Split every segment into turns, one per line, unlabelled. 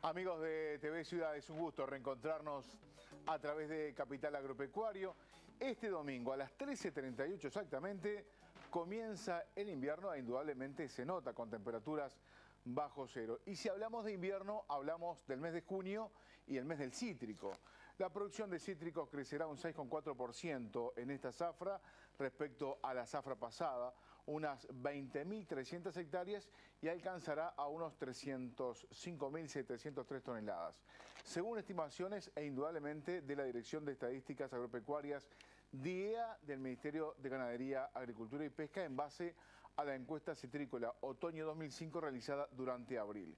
Amigos de TV Ciudad, es un gusto reencontrarnos a través de Capital Agropecuario. Este domingo a las 13:38 exactamente comienza el invierno e indudablemente se nota con temperaturas bajo cero. Y si hablamos de invierno, hablamos del mes de junio y el mes del cítrico. La producción de cítricos crecerá un 6,4% en esta zafra respecto a la zafra pasada, unas 20.300 hectáreas y alcanzará a unos 305.703 toneladas. Según estimaciones e indudablemente de la Dirección de Estadísticas Agropecuarias, DIEA del Ministerio de Ganadería, Agricultura y Pesca en base a la encuesta citrícola otoño 2005 realizada durante abril.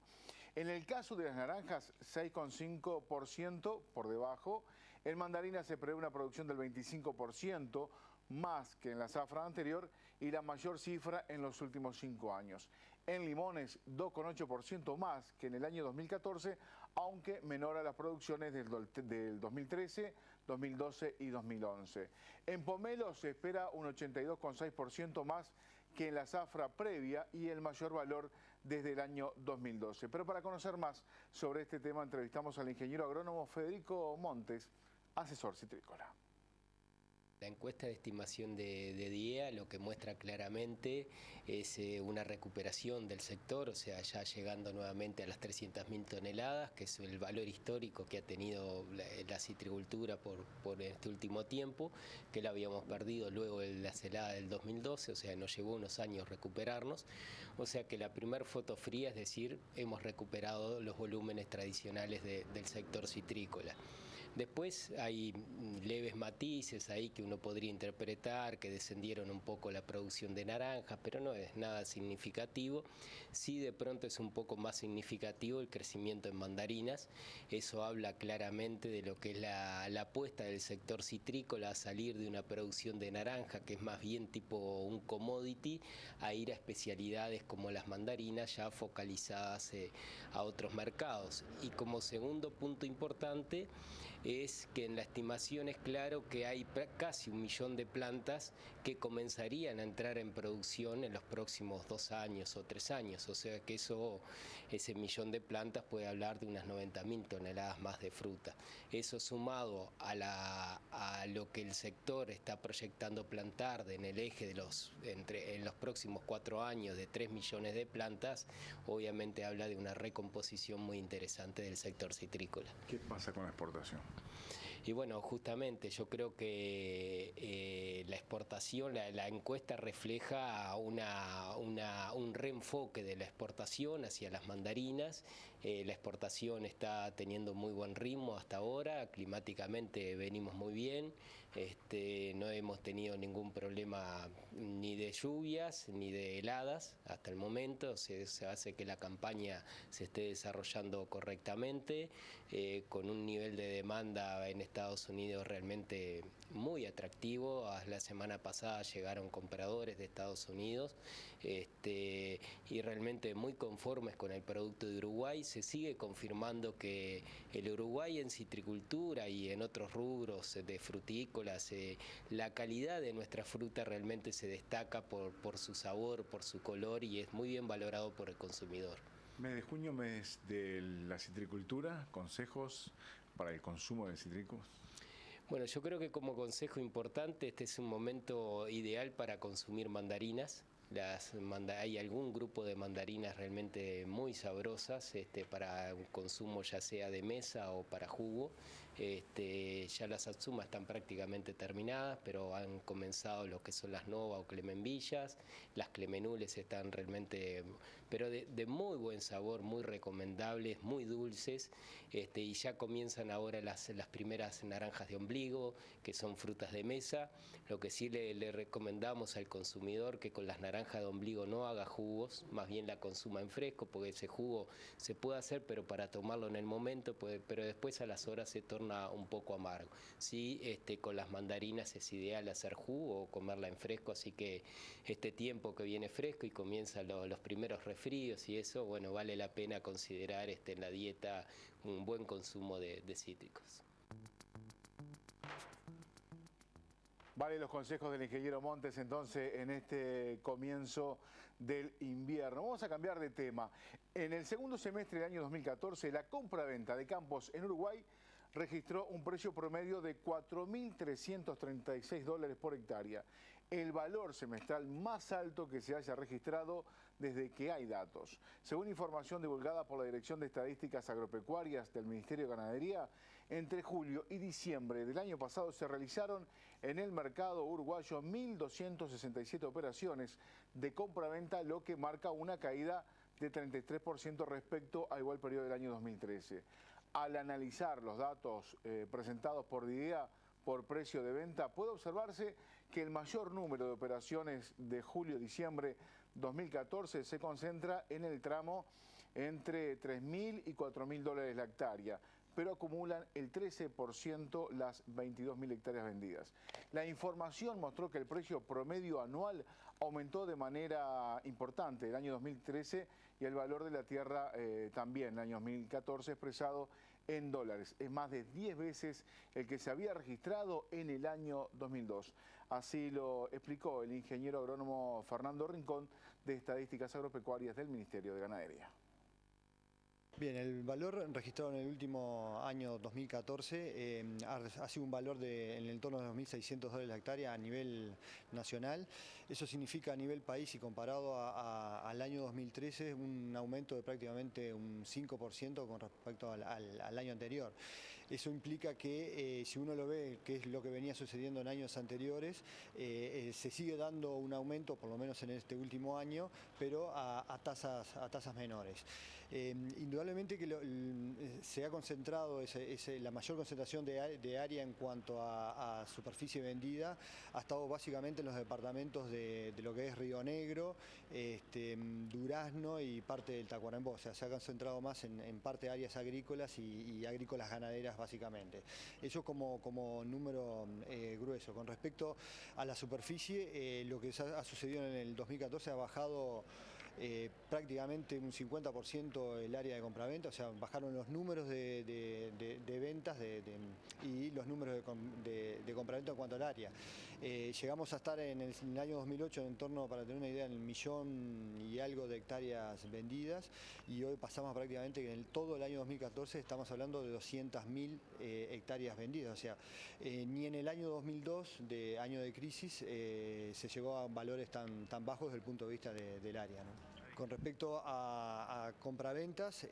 En el caso de las naranjas, 6,5% por debajo. En mandarina se prevé una producción del 25%, más que en la zafra anterior y la mayor cifra en los últimos 5 años. En limones, 2,8% más que en el año 2014, aunque menor a las producciones del 2013, 2012 y 2011. En pomelo se espera un 82,6% más que en la zafra previa y el mayor valor desde el año 2012. Pero para conocer más sobre este tema entrevistamos al ingeniero agrónomo Federico Montes, asesor citrícola.
La encuesta de estimación de DIEA lo que muestra claramente es una recuperación del sector, o sea, ya llegando nuevamente a las 300.000 toneladas, que es el valor histórico que ha tenido la citricultura por este último tiempo, que la habíamos perdido luego de la helada del 2012, o sea, nos llevó unos años recuperarnos. O sea que la primer foto fría, es decir, hemos recuperado los volúmenes tradicionales del sector citrícola. Después hay leves matices ahí que uno podría interpretar, que descendieron un poco la producción de naranjas, pero no es nada significativo. Sí, de pronto es un poco más significativo el crecimiento en mandarinas. Eso habla claramente de lo que es la apuesta del sector citrícola a salir de una producción de naranja, que es más bien tipo un commodity, a ir a especialidades como las mandarinas, ya focalizadas a otros mercados. Y como segundo punto importante, es que en la estimación es claro que hay casi 1 millón de plantas que comenzarían a entrar en producción en los próximos 2 años o 3 años, o sea que ese millón de plantas puede hablar de unas 90.000 toneladas más de fruta. Eso sumado a lo que el sector está proyectando plantar en el eje de en los próximos 4 años de 3 millones de plantas, obviamente habla de una recomposición muy interesante del sector citrícola.
¿Qué pasa con la exportación?
Y bueno, justamente yo creo que la exportación, la encuesta refleja un reenfoque de la exportación hacia las mandarinas. La exportación está teniendo muy buen ritmo hasta ahora, climáticamente venimos muy bien, no hemos tenido ningún problema ni de lluvias ni de heladas hasta el momento, se hace que la campaña se esté desarrollando correctamente, con un nivel de demanda en Estados Unidos realmente muy atractivo. La semana pasada llegaron compradores de Estados Unidos y realmente muy conformes con el producto de Uruguay. Se sigue confirmando que el Uruguay en citricultura y en otros rubros de frutícolas, la calidad de nuestra fruta realmente se destaca por su sabor, por su color y es muy bien valorado por el consumidor.
Mes de junio, mes de la citricultura, consejos para el consumo de cítricos.
Bueno, yo creo que como consejo importante, este es un momento ideal para consumir mandarinas. Hay algún grupo de mandarinas realmente muy sabrosas para un consumo ya sea de mesa o para jugo. Ya las Satsuma están prácticamente terminadas, pero han comenzado lo que son las Nova o Clemenvillas. Las Clemenules están realmente, pero de muy buen sabor, muy recomendables, muy dulces. Y ya comienzan ahora las primeras naranjas de ombligo, que son frutas de mesa. Lo que sí le recomendamos al consumidor que con las naranjas de ombligo no haga jugos, más bien la consuma en fresco, porque ese jugo se puede hacer, pero para tomarlo en el momento, pero después a las horas se torna un poco amargo. Sí, con las mandarinas es ideal hacer jugo o comerla en fresco, así que este tiempo que viene fresco y comienzan los primeros resfríos y eso, bueno, vale la pena considerar en la dieta un buen consumo de cítricos.
Vale los consejos del ingeniero Montes entonces en este comienzo del invierno. Vamos a cambiar de tema. En el segundo semestre del año 2014, la compra-venta de campos en Uruguay registró un precio promedio de 4.336 dólares por hectárea, el valor semestral más alto que se haya registrado desde que hay datos. Según información divulgada por la Dirección de Estadísticas Agropecuarias del Ministerio de Ganadería, entre julio y diciembre del año pasado se realizaron en el mercado uruguayo 1.267 operaciones de compra-venta, lo que marca una caída de 33% respecto al igual periodo del año 2013. Al analizar los datos presentados por DIDEA por precio de venta, puede observarse que el mayor número de operaciones de julio-diciembre 2014 se concentra en el tramo entre 3.000 y 4.000 dólares la hectárea, pero acumulan el 13% las 22.000 hectáreas vendidas. La información mostró que el precio promedio anual aumentó de manera importante el año 2013 y el valor de la tierra también el año 2014 expresado en dólares. Es más de 10 veces el que se había registrado en el año 2002. Así lo explicó el ingeniero agrónomo Fernando Rincón de Estadísticas Agropecuarias del Ministerio de Ganadería.
Bien, el valor registrado en el último año 2014 ha sido un valor en el entorno de 2.600 dólares la hectárea a nivel nacional. Eso significa a nivel país y comparado al año 2013 un aumento de prácticamente un 5% con respecto al año anterior. Eso implica que si uno lo ve, que es lo que venía sucediendo en años anteriores, se sigue dando un aumento, por lo menos en este último año, pero a tasas menores. Indudablemente que se ha concentrado, la mayor concentración de área en cuanto a superficie vendida ha estado básicamente en los departamentos de lo que es Río Negro, Durazno y parte del Tacuarembó. O sea, se ha concentrado más en parte de áreas agrícolas y agrícolas ganaderas básicamente. Eso como número grueso. Con respecto a la superficie, lo que ha sucedido en el 2014 ha bajado prácticamente un 50% el área de compraventa, o sea, bajaron los números de ventas y los números de compraventa en cuanto al área. Llegamos a estar en el año 2008 en torno, para tener una idea, en el 1.000.000 y algo de hectáreas vendidas, y hoy pasamos prácticamente que en todo el año 2014 estamos hablando de 200.000 hectáreas vendidas, o sea, ni en el año 2002, de año de crisis, se llegó a valores tan bajos desde el punto de vista del área, ¿no? Con respecto a compraventas,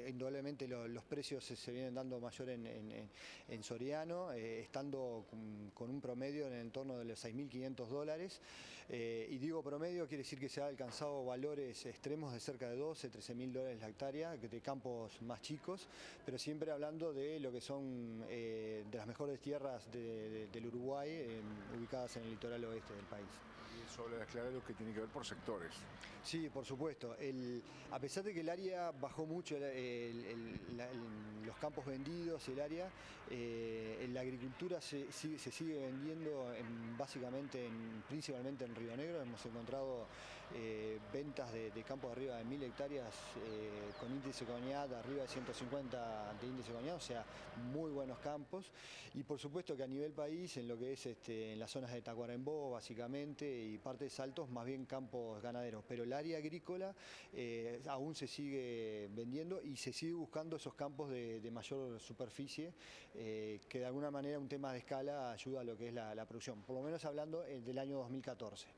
indudablemente los precios se vienen dando mayor en Soriano, estando con un promedio en el entorno de los 6.500 dólares. Y digo promedio, quiere decir que se han alcanzado valores extremos de cerca de 12, 13.000 dólares la hectárea, de campos más chicos, pero siempre hablando de lo que son de las mejores tierras del Uruguay, ubicadas en el litoral oeste del país.
Y eso habla claro de lo que tiene que ver por sectores.
Sí, por supuesto. A pesar de que el área bajó mucho, los campos vendidos, el área, la agricultura se sigue vendiendo principalmente en Río Negro. Hemos encontrado ventas de campos de arriba de 1.000 hectáreas con índice Cognat arriba de 150 de índice Cognat, o sea, muy buenos campos. Y por supuesto que a nivel país, en lo que es en las zonas de Tacuarembó básicamente y parte de Saltos, más bien campos ganaderos. Pero el área agrícola aún se sigue vendiendo y se sigue buscando esos campos de mayor superficie, que de alguna manera un tema de escala ayuda a lo que es la producción, por lo menos hablando del año 2014.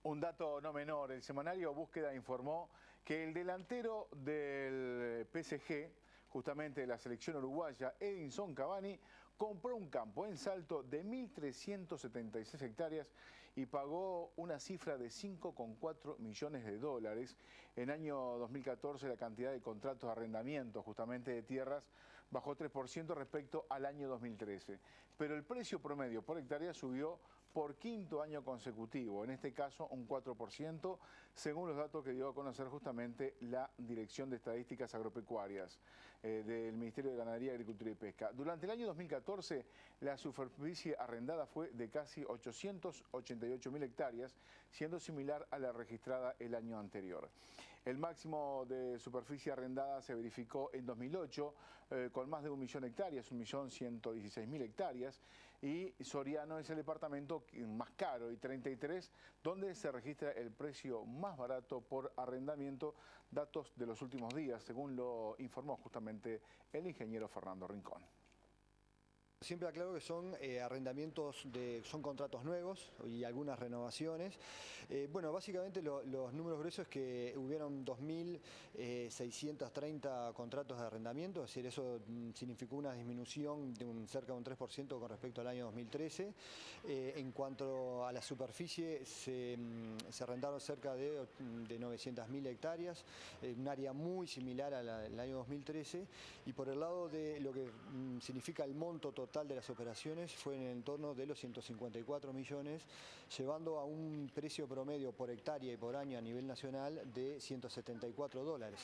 Un dato no menor, el semanario Búsqueda informó que el delantero del PSG, justamente de la selección uruguaya, Edinson Cavani, compró un campo en Salto de 1.376 hectáreas y pagó una cifra de 5,4 millones de dólares. En año 2014 la cantidad de contratos de arrendamiento justamente de tierras bajó 3% respecto al año 2013. Pero el precio promedio por hectárea subió por quinto año consecutivo, en este caso un 4%, según los datos que dio a conocer justamente la Dirección de Estadísticas Agropecuarias del Ministerio de Ganadería, Agricultura y Pesca. Durante el año 2014, la superficie arrendada fue de casi 888.000 hectáreas, siendo similar a la registrada el año anterior. El máximo de superficie arrendada se verificó en 2008 con más de 1 millón de hectáreas, 1.116.000 hectáreas. y Soriano es el departamento más caro, y 33 donde se registra el precio más barato por arrendamiento, datos de los últimos días, según lo informó justamente el ingeniero Fernando Rincón.
Siempre aclaro que son arrendamientos, son contratos nuevos y algunas renovaciones. Bueno, básicamente los números gruesos es que hubieron 2.630 contratos de arrendamiento, es decir, eso significó una disminución de cerca de un 3% con respecto al año 2013. En cuanto a la superficie, se arrendaron cerca de 900.000 hectáreas, un área muy similar al año 2013, y por el lado de lo que significa el monto total de las operaciones fue en el entorno de los 154 millones, llevando a un precio promedio por hectárea y por año a nivel nacional de $174.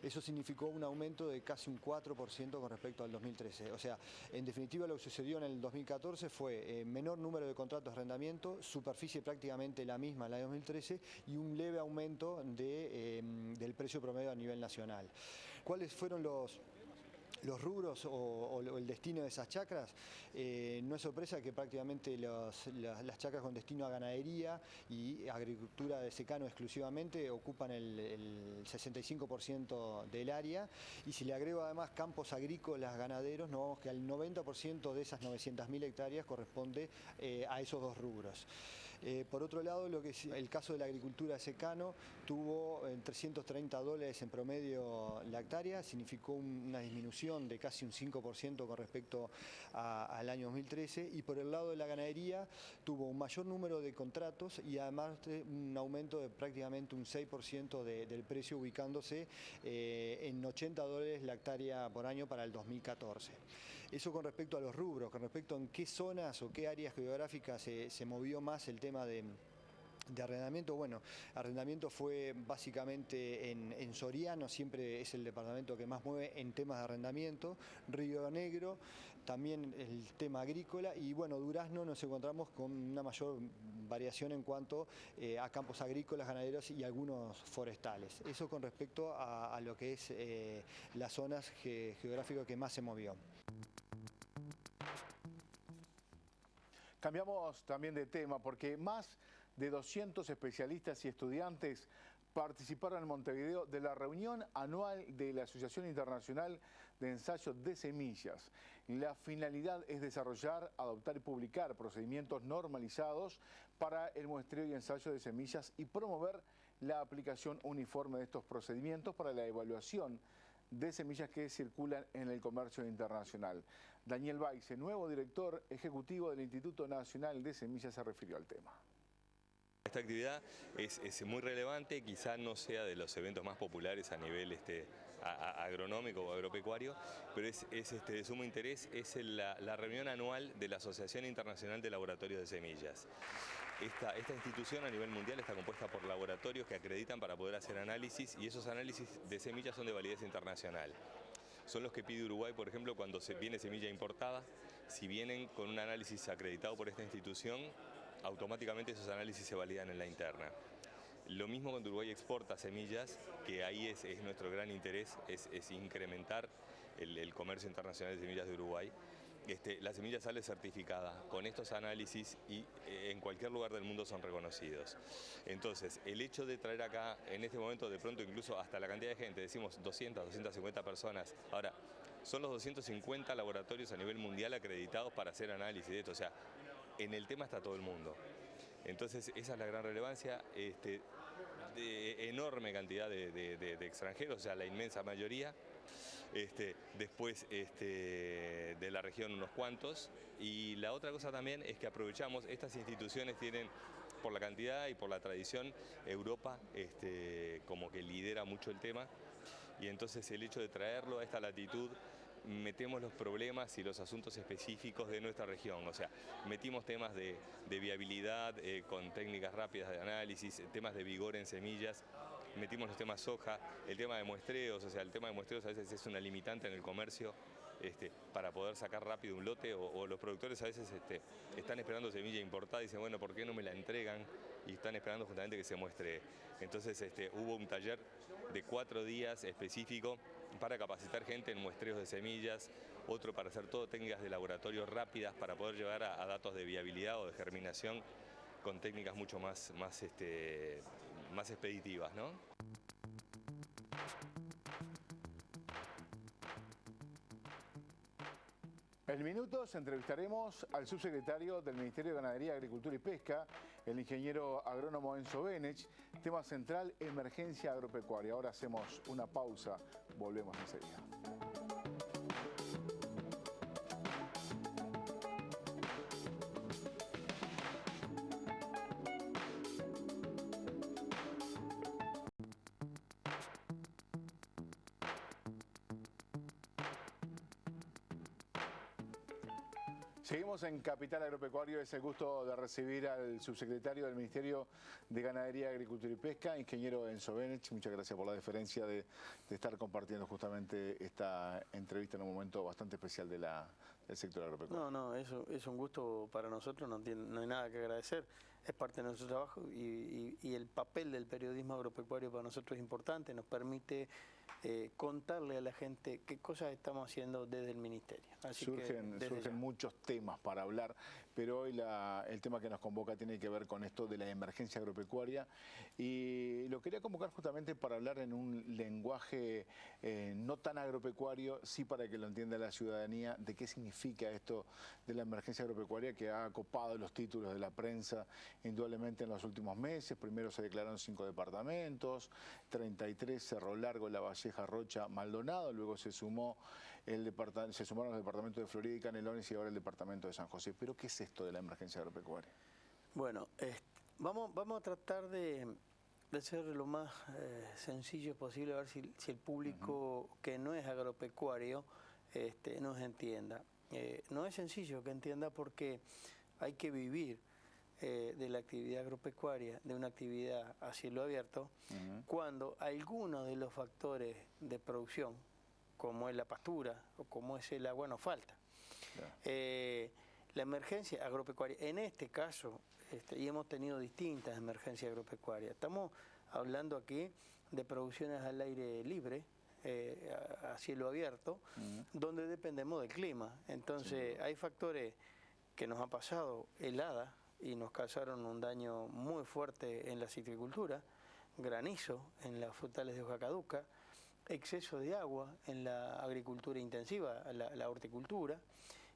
Eso significó un aumento de casi un 4% con respecto al 2013. O sea, en definitiva lo que sucedió en el 2014 fue menor número de contratos de arrendamiento, superficie prácticamente la misma en el año 2013 y un leve aumento del precio promedio a nivel nacional. ¿Cuáles fueron los rubros o el destino de esas chacras? No es sorpresa que prácticamente las chacras con destino a ganadería y agricultura de secano exclusivamente ocupan el 65% del área, y si le agrego además campos agrícolas ganaderos, nos vamos que al 90% de esas 900.000 hectáreas corresponde a esos dos rubros. Por otro lado, lo que es el caso de la agricultura de secano, tuvo $330 en promedio la hectárea, significó una disminución de casi un 5% con respecto al año 2013, y por el lado de la ganadería tuvo un mayor número de contratos y además un aumento de prácticamente un 6% del precio, ubicándose en $80 la hectárea por año para el 2014. Eso con respecto a los rubros. Con respecto a en qué zonas o qué áreas geográficas se movió más el tema de arrendamiento, bueno, arrendamiento fue básicamente en Soriano, siempre es el departamento que más mueve en temas de arrendamiento, Río Negro, también el tema agrícola, y bueno, Durazno nos encontramos con una mayor variación en cuanto a campos agrícolas, ganaderos y algunos forestales. Eso con respecto a lo que es las zonas geográficas que más se movió.
Cambiamos también de tema porque más de 200 especialistas y estudiantes participaron en Montevideo de la reunión anual de la Asociación Internacional de Ensayo de Semillas. La finalidad es desarrollar, adoptar y publicar procedimientos normalizados para el muestreo y ensayo de semillas y promover la aplicación uniforme de estos procedimientos para la evaluación de semillas que circulan en el comercio internacional. Daniel Baice, nuevo director ejecutivo del Instituto Nacional de Semillas, se refirió al tema.
Esta actividad es muy relevante, quizá no sea de los eventos más populares a nivel agronómico o agropecuario, pero es de sumo interés. Es la reunión anual de la Asociación Internacional de Laboratorios de Semillas. Esta institución a nivel mundial está compuesta por laboratorios que acreditan para poder hacer análisis, y esos análisis de semillas son de validez internacional. Son los que pide Uruguay, por ejemplo, cuando viene semilla importada. Si vienen con un análisis acreditado por esta institución, automáticamente esos análisis se validan en la interna. Lo mismo cuando Uruguay exporta semillas, que ahí es nuestro gran interés, es incrementar el comercio internacional de semillas de Uruguay. La semilla sale certificada con estos análisis y en cualquier lugar del mundo son reconocidos. Entonces, el hecho de traer acá, en este momento, de pronto incluso hasta la cantidad de gente, decimos 200, 250 personas, ahora, son los 250 laboratorios a nivel mundial acreditados para hacer análisis de esto, o sea, en el tema está todo el mundo. Entonces, esa es la gran relevancia, de enorme cantidad de extranjeros, o sea, la inmensa mayoría. Después de la región unos cuantos, y la otra cosa también es que aprovechamos, estas instituciones tienen, por la cantidad y por la tradición, Europa como que lidera mucho el tema, y entonces el hecho de traerlo a esta latitud, metemos los problemas y los asuntos específicos de nuestra región, o sea, metimos temas de viabilidad con técnicas rápidas de análisis, temas de vigor en semillas, metimos los temas soja, el tema de muestreos, o sea, el tema de muestreos a veces es una limitante en el comercio para poder sacar rápido un lote, o los productores a veces están esperando semilla importada y dicen, bueno, ¿por qué no me la entregan? Y están esperando justamente que se muestre. Entonces hubo un taller de 4 días específico para capacitar gente en muestreos de semillas, otro para hacer todo técnicas de laboratorio rápidas para poder llevar a datos de viabilidad o de germinación con técnicas mucho más expeditivas, ¿no?
En minutos entrevistaremos al subsecretario del Ministerio de Ganadería, Agricultura y Pesca, el ingeniero agrónomo Enzo Benech. Tema central, emergencia agropecuaria. Ahora hacemos una pausa, volvemos enseguida. Seguimos en Capital Agropecuario. Es el gusto de recibir al subsecretario del Ministerio de Ganadería, Agricultura y Pesca, ingeniero Enzo Benech. Muchas gracias por la deferencia de estar compartiendo justamente esta entrevista en un momento bastante especial del sector agropecuario.
No, eso es un gusto para nosotros, no hay nada que agradecer. Es parte de nuestro trabajo y el papel del periodismo agropecuario para nosotros es importante, nos permite contarle a la gente qué cosas estamos haciendo desde el Ministerio. Así
surgen muchos temas para hablar, pero hoy el tema que nos convoca tiene que ver con esto de la emergencia agropecuaria y lo quería convocar justamente para hablar en un lenguaje no tan agropecuario, sí para que lo entienda la ciudadanía, de qué significa esto de la emergencia agropecuaria que ha copado los títulos de la prensa indudablemente en los últimos meses. Primero se declararon 5 departamentos, 33 Cerro Largo, La Valleja, Rocha, Maldonado, luego se sumaron los departamentos de Florida y Canelones y ahora el departamento de San José. ¿Pero qué es esto de la emergencia agropecuaria?
Bueno, vamos a tratar de ser lo más sencillo posible, a ver si el público que no es agropecuario nos entienda. No es sencillo que entienda porque hay que vivir de la actividad agropecuaria, de una actividad a cielo abierto, cuando algunos de los factores de producción, como es la pastura o como es el agua, nos falta. La emergencia agropecuaria, en este caso, y hemos tenido distintas emergencias agropecuarias, estamos hablando aquí de producciones al aire libre, a cielo abierto, donde dependemos del clima. Entonces hay factores que nos ha pasado, heladas, y nos causaron un daño muy fuerte en la citricultura, granizo en las frutales de hoja caduca, exceso de agua en la agricultura intensiva, la horticultura,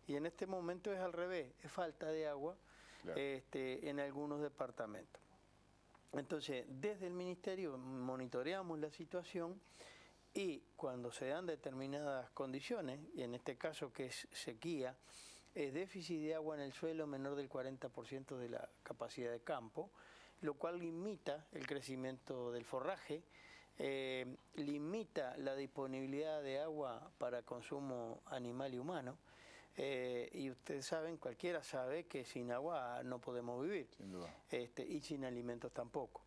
y en este momento es al revés, es falta de agua en algunos departamentos. Entonces, desde el Ministerio monitoreamos la situación y cuando se dan determinadas condiciones, y en este caso que es sequía, es déficit de agua en el suelo menor del 40% de la capacidad de campo, lo cual limita el crecimiento del forraje, limita la disponibilidad de agua para consumo animal y humano, y ustedes saben, cualquiera sabe que sin agua no podemos vivir, sin duda. Y sin alimentos tampoco.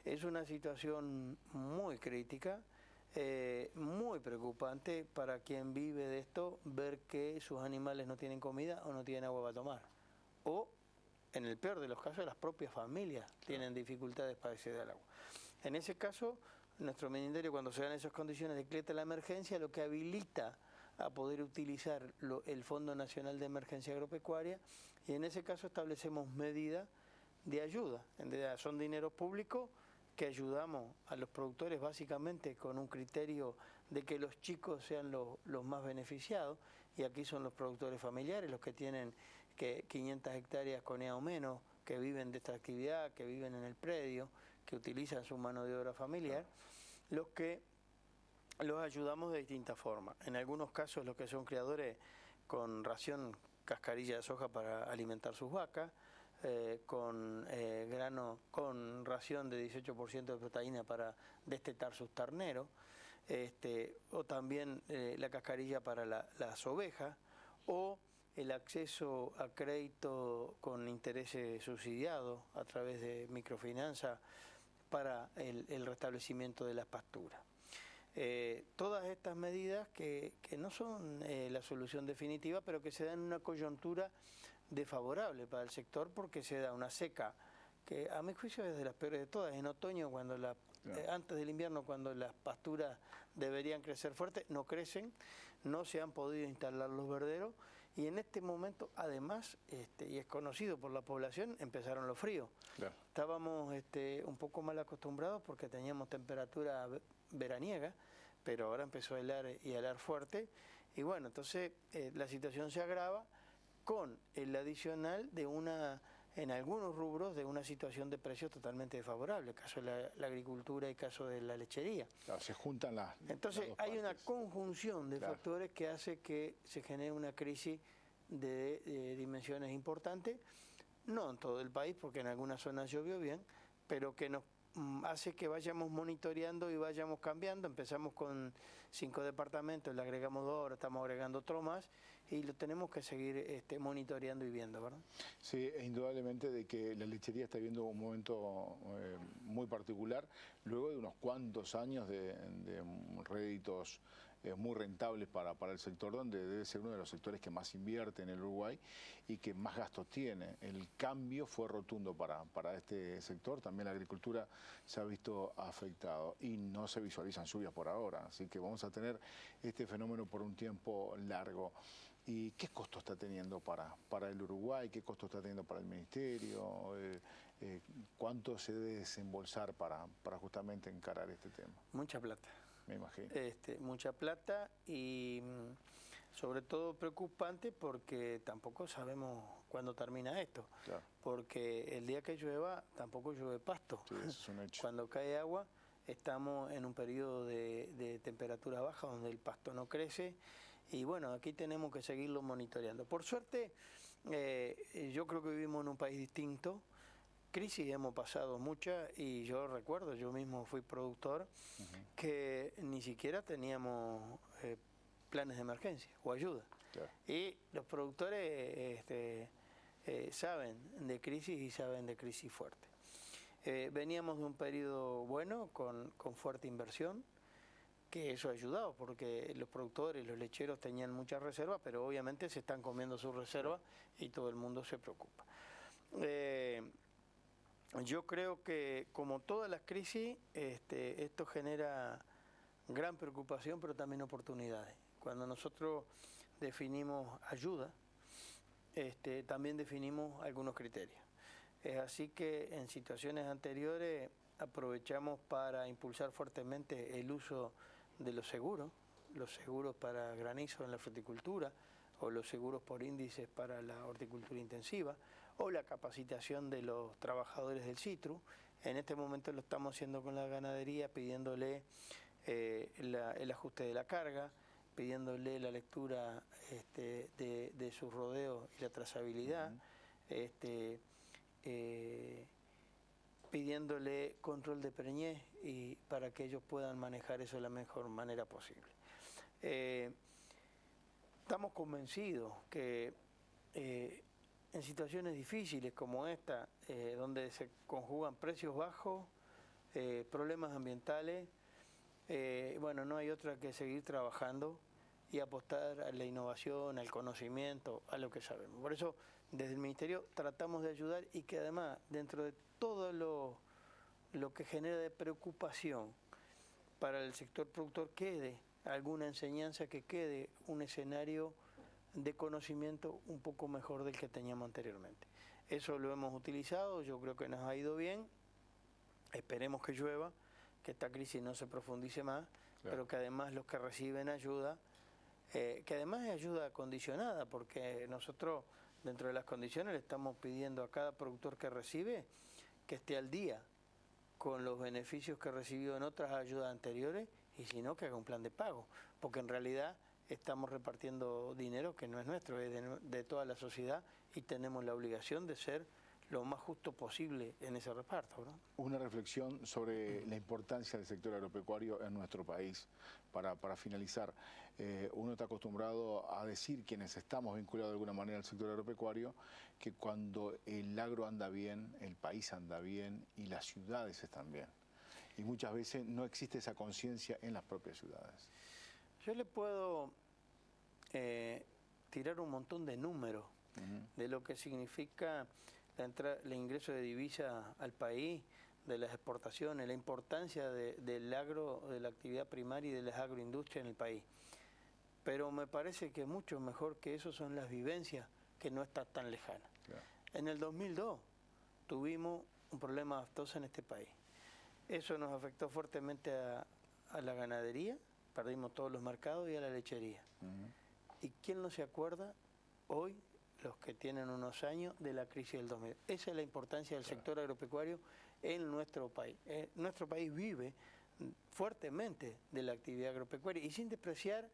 Es una situación muy crítica, muy preocupante para quien vive de esto, ver que sus animales no tienen comida o no tienen agua para tomar. O, en el peor de los casos, las propias familias tienen dificultades para acceder al agua. En ese caso, nuestro ministerio, cuando se dan esas condiciones, decreta la emergencia, lo que habilita a poder utilizar el Fondo Nacional de Emergencia Agropecuaria, y en ese caso establecemos medidas de ayuda. En realidad son dineros públicos que ayudamos a los productores básicamente con un criterio de que los chicos sean los más beneficiados, y aquí son los productores familiares, los que tienen 500 hectáreas con EA o menos, que viven de esta actividad, que viven en el predio, que utilizan su mano de obra familiar, los que los ayudamos de distintas formas. En algunos casos los que son criadores con ración cascarilla de soja para alimentar sus vacas, con ración de 18% de proteína para destetar sus terneros, o también la cascarilla para las ovejas, o el acceso a crédito con intereses subsidiados a través de microfinanza para el restablecimiento de las pasturas. Todas estas medidas que no son la solución definitiva, pero que se dan en una coyuntura desfavorable para el sector porque se da una seca que a mi juicio es de las peores de todas. En otoño, cuando antes del invierno, cuando las pasturas deberían crecer fuerte, no crecen, no se han podido instalar los verderos, y en este momento, además, y es conocido por la población, empezaron los fríos.
Claro.
Estábamos un poco mal acostumbrados porque teníamos temperatura veraniega, pero ahora empezó a helar y a helar fuerte, y bueno, entonces la situación se agrava con el adicional de en algunos rubros, de una situación de precios totalmente desfavorable, caso de la agricultura y caso de la lechería.
Claro, se juntan
Entonces
las dos
hay una
partes.
conjunción de
Claro.
factores que hace que se genere una crisis de dimensiones importantes, no en todo el país, porque en algunas zonas llovió bien, pero que nos hace que vayamos monitoreando y vayamos cambiando. Empezamos con 5 departamentos, le agregamos 2, ahora estamos agregando otro más, y lo tenemos que seguir monitoreando y viendo, ¿verdad?
Sí, es indudablemente de que la lechería está viviendo un momento muy particular, luego de unos cuantos años de réditos muy rentables para el sector, donde debe ser uno de los sectores que más invierte en el Uruguay y que más gastos tiene. El cambio fue rotundo para este sector, también la agricultura se ha visto afectado y no se visualizan lluvias por ahora, así que vamos a tener este fenómeno por un tiempo largo. ¿Y qué costo está teniendo para el Uruguay? ¿Qué costo está teniendo para el Ministerio? ¿Cuánto se debe desembolsar para justamente encarar este tema?
Mucha plata.
Me imagino.
Mucha plata y sobre todo preocupante porque tampoco sabemos cuándo termina esto.
Claro.
Porque el día que llueva tampoco llueve pasto.
Sí, eso es un hecho.
Cuando cae agua estamos en un periodo de temperatura baja donde el pasto no crece, y bueno, aquí tenemos que seguirlo monitoreando. Por suerte, yo creo que vivimos en un país distinto. Crisis hemos pasado muchas, y yo recuerdo, yo mismo fui productor, que ni siquiera teníamos planes de emergencia o ayuda.
Claro.
Y los productores saben de crisis y saben de crisis fuerte. Veníamos de un periodo bueno, con fuerte inversión, que eso ha ayudado, porque los productores, los lecheros tenían muchas reservas, pero obviamente se están comiendo sus reservas y todo el mundo se preocupa. Yo creo que, como todas las crisis, esto genera gran preocupación, pero también oportunidades. Cuando nosotros definimos ayuda, también definimos algunos criterios. Es así que en situaciones anteriores aprovechamos para impulsar fuertemente el uso de los seguros para granizo en la fruticultura, o los seguros por índices para la horticultura intensiva, o la capacitación de los trabajadores del citrus. En este momento lo estamos haciendo con la ganadería, pidiéndole el ajuste de la carga, pidiéndole la lectura de sus rodeos y la trazabilidad, pidiéndole control de preñez y para que ellos puedan manejar eso de la mejor manera posible. Estamos convencidos que en situaciones difíciles como esta, donde se conjugan precios bajos, problemas ambientales, bueno, no hay otra que seguir trabajando y apostar a la innovación, al conocimiento, a lo que sabemos. Por eso, desde el Ministerio tratamos de ayudar, y que además, dentro de todo lo que genera de preocupación para el sector productor, quede alguna enseñanza, que quede un escenario de conocimiento un poco mejor del que teníamos anteriormente. Eso lo hemos utilizado, yo creo que nos ha ido bien. Esperemos que llueva, que esta crisis no se profundice más, claro, pero que además los que reciben ayuda, que además es ayuda condicionada, porque nosotros dentro de las condiciones le estamos pidiendo a cada productor que recibe que esté al día con los beneficios que recibió en otras ayudas anteriores, y si no, que haga un plan de pago, porque en realidad estamos repartiendo dinero que no es nuestro, es de toda la sociedad, y tenemos la obligación de ser lo más justo posible en ese reparto, ¿no?
Una reflexión sobre la importancia del sector agropecuario en nuestro país. Para finalizar, uno está acostumbrado a decir, quienes estamos vinculados de alguna manera al sector agropecuario, que cuando el agro anda bien, el país anda bien y las ciudades están bien. Y muchas veces no existe esa conciencia en las propias ciudades.
Yo le puedo tirar un montón de números de lo que significa el ingreso de divisa al país, de las exportaciones, la importancia del agro, de la actividad primaria y de las agroindustrias en el país. Pero me parece que mucho mejor que eso son las vivencias, que no está tan lejana. Claro. En el 2002 tuvimos un problema de aftosa en este país. Eso nos afectó fuertemente a la ganadería, perdimos todos los mercados, y a la lechería. ¿Y quién no se acuerda hoy, los que tienen unos años, de la crisis del 2000? Esa es la importancia del sector agropecuario en nuestro país. Nuestro país vive fuertemente de la actividad agropecuaria y sin despreciar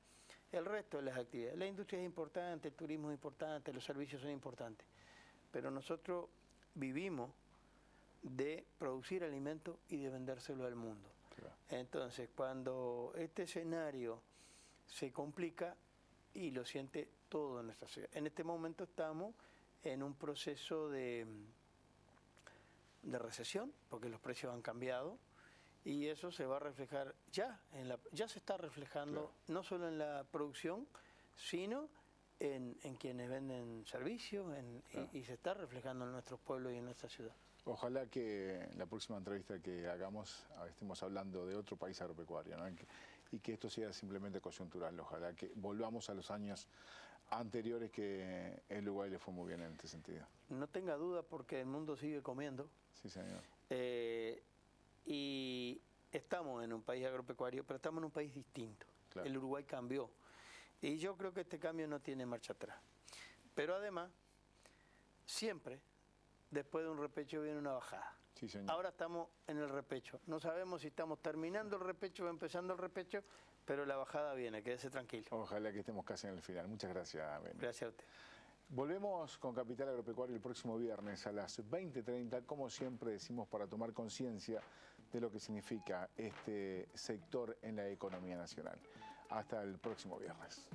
el resto de las actividades. La industria es importante, el turismo es importante, los servicios son importantes, pero nosotros vivimos de producir alimentos y de vendérselo al mundo. Claro. Entonces, cuando este escenario se complica, y lo siente todo en nuestra ciudad. En este momento estamos en un proceso de recesión, porque los precios han cambiado, y eso se va a reflejar ya se está reflejando, claro, no solo en la producción, sino en quienes venden servicios, claro, y se está reflejando en nuestros pueblos y en nuestra ciudad.
Ojalá que en la próxima entrevista que hagamos estemos hablando de otro país agropecuario, ¿no? Y que esto sea simplemente coyuntural. Ojalá que volvamos a los años anteriores, que el Uruguay le fue muy bien en este sentido.
No tenga duda, porque el mundo sigue comiendo.
Sí, señor.
Y estamos en un país agropecuario, pero estamos en un país distinto. Claro. El Uruguay cambió. Y yo creo que este cambio no tiene marcha atrás. Pero además, siempre, después de un repecho viene una bajada.
Sí, señor.
Ahora estamos en el repecho. No sabemos si estamos terminando el repecho o empezando el repecho, pero la bajada viene, quédese tranquilo.
Ojalá que estemos casi en el final. Muchas gracias, Benny.
Gracias a usted.
Volvemos con Capital Agropecuario el próximo viernes a las 20:30, como siempre decimos, para tomar conciencia de lo que significa este sector en la economía nacional. Hasta el próximo viernes.